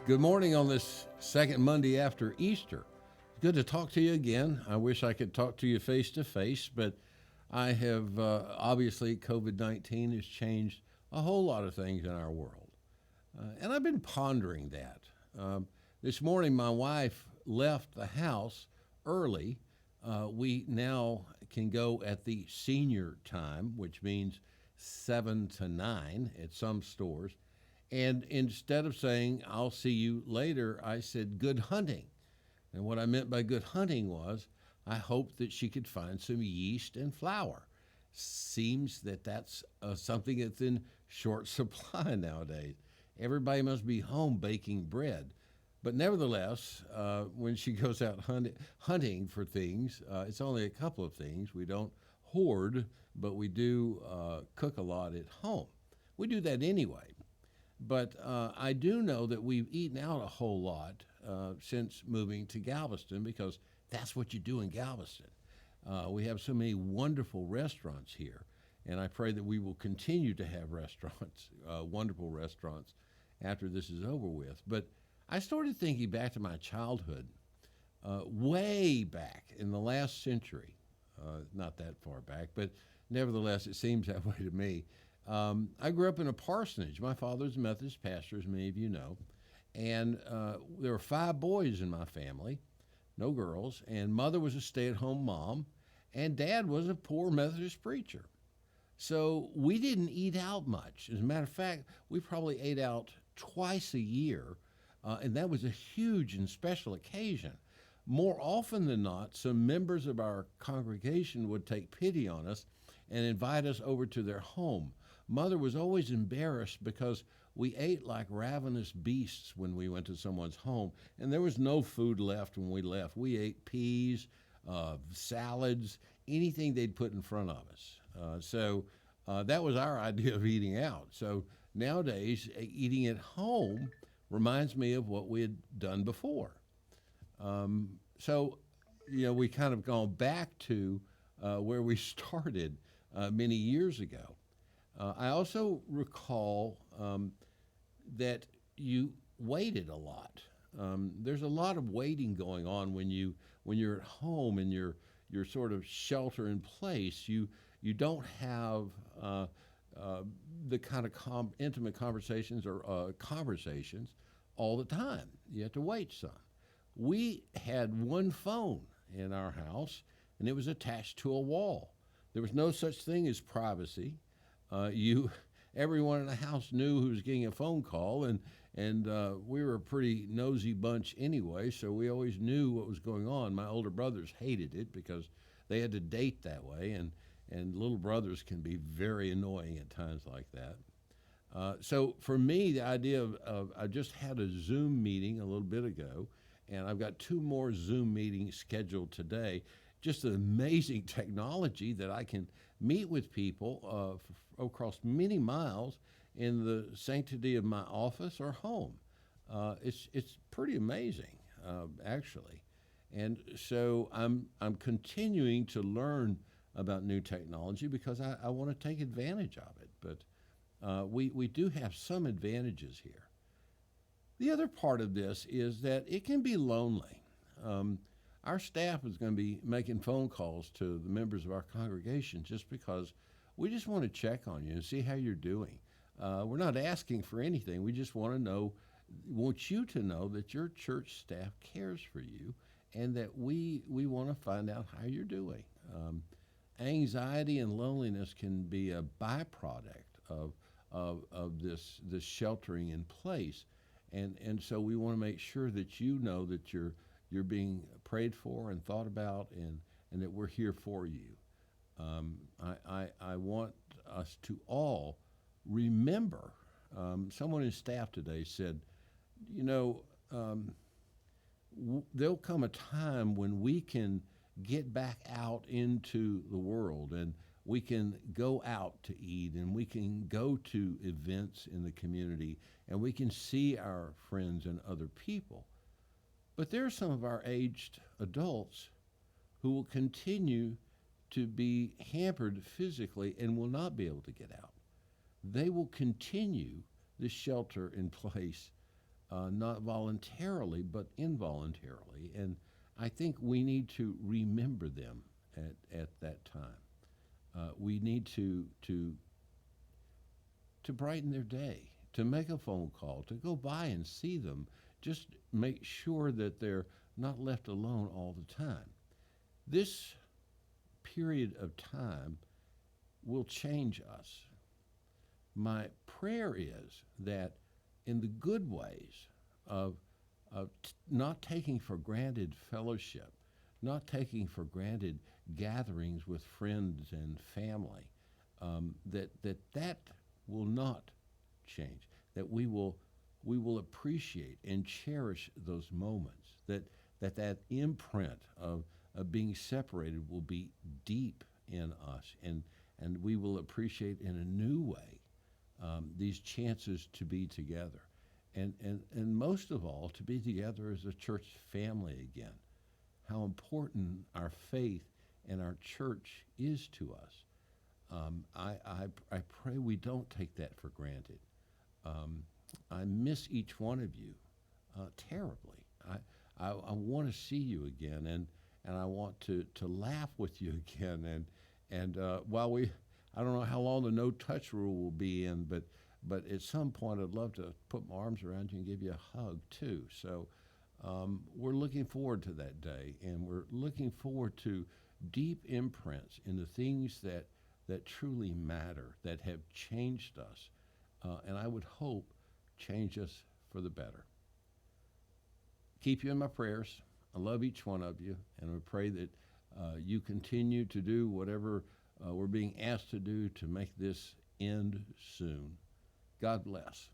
Good morning on this second Monday after Easter. Good to talk to you again. I wish I could talk to you face to face, but I have obviously COVID-19 has changed a whole lot of things in our world. And I've been pondering that. This morning, my wife left the house early. We now can go at the senior time, which means 7 to 9 at some stores. And instead of saying, I'll see you later, I said, good hunting. And what I meant by good hunting was, I hoped that she could find some yeast and flour. Seems that that's something that's in short supply nowadays. Everybody must be home baking bread. But nevertheless, when she goes out hunting for things, it's only a couple of things. We don't hoard, but we do cook a lot at home. We do that anyway. But I do know that we've eaten out a whole lot since moving to Galveston, because that's what you do in Galveston. We have so many wonderful restaurants here, and I pray that we will continue to have restaurants, wonderful restaurants, after this is over with. But I started thinking back to my childhood, way back in the last century, not that far back, but nevertheless, it seems that way to me. I grew up in a parsonage. My father's a Methodist pastor, as many of you know, and there were 5 boys in my family, no girls, and mother was a stay-at-home mom, and dad was a poor Methodist preacher. So we didn't eat out much. As a matter of fact, we probably ate out twice a year, and that was a huge and special occasion. More often than not, some members of our congregation would take pity on us and invite us over to their home. Mother was always embarrassed because we ate like ravenous beasts when we went to someone's home, and there was no food left when we left. We ate peas, salads, anything they'd put in front of us. So that was our idea of eating out. So nowadays, eating at home reminds me of what we had done before. So, we kind of gone back to where we started many years ago. I also recall that you waited a lot. There's a lot of waiting going on when you're at home and you're sort of shelter in place. You don't have the kind of intimate conversations or conversations all the time. You have to wait some. We had one phone in our house, and it was attached to a wall. There was no such thing as privacy. Everyone in the house knew who was getting a phone call, and we were a pretty nosy bunch anyway, so we always knew what was going on. My older brothers hated it because they had to date that way, and little brothers can be very annoying at times like that. So for me, the idea of I just had a Zoom meeting a little bit ago, and I've got 2 more Zoom meetings scheduled today. Just an amazing technology that I can meet with people across many miles in the sanctity of my office or home. It's pretty amazing, actually. And so I'm continuing to learn about new technology because I want to take advantage of it. But we do have some advantages here. The other part of this is that it can be lonely. Our staff is going to be making phone calls to the members of our congregation just because we just want to check on you and see how you're doing. We're not asking for anything. We just want you to know that your church staff cares for you and that we want to find out how you're doing. Anxiety and loneliness can be a byproduct of this sheltering in place. And so we want to make sure that you know that you're being prayed for and thought about, and that we're here for you. I want us to all remember. Someone in staff today said, there'll come a time when we can get back out into the world, and we can go out to eat, and we can go to events in the community, and we can see our friends and other people. But there are some of our aged adults who will continue to be hampered physically and will not be able to get out. They will continue the shelter in place not voluntarily, but involuntarily. And I think we need to remember them at that time. We need to brighten their day, to make a phone call, to go by and see them. Just make sure that they're not left alone all the time. This period of time will change us. My prayer is that in the good ways of not taking for granted fellowship, not taking for granted gatherings with friends and family, that will not change. That we will appreciate and cherish those moments. That imprint of being separated will be deep in us, and we will appreciate in a new way these chances to be together, and most of all to be together as a church family again. How important our faith and our church is to us. I pray we don't take that for granted. I miss each one of you terribly. I want to see you again, and I want to laugh with you again. And while I don't know how long the no touch rule will be in, but at some point I'd love to put my arms around you and give you a hug too. So we're looking forward to that day, and we're looking forward to deep imprints in the things that truly matter, that have changed us, and I would hope change us for the better. Keep you in my prayers. I love each one of you, and I pray that you continue to do whatever we're being asked to do to make this end soon. God bless.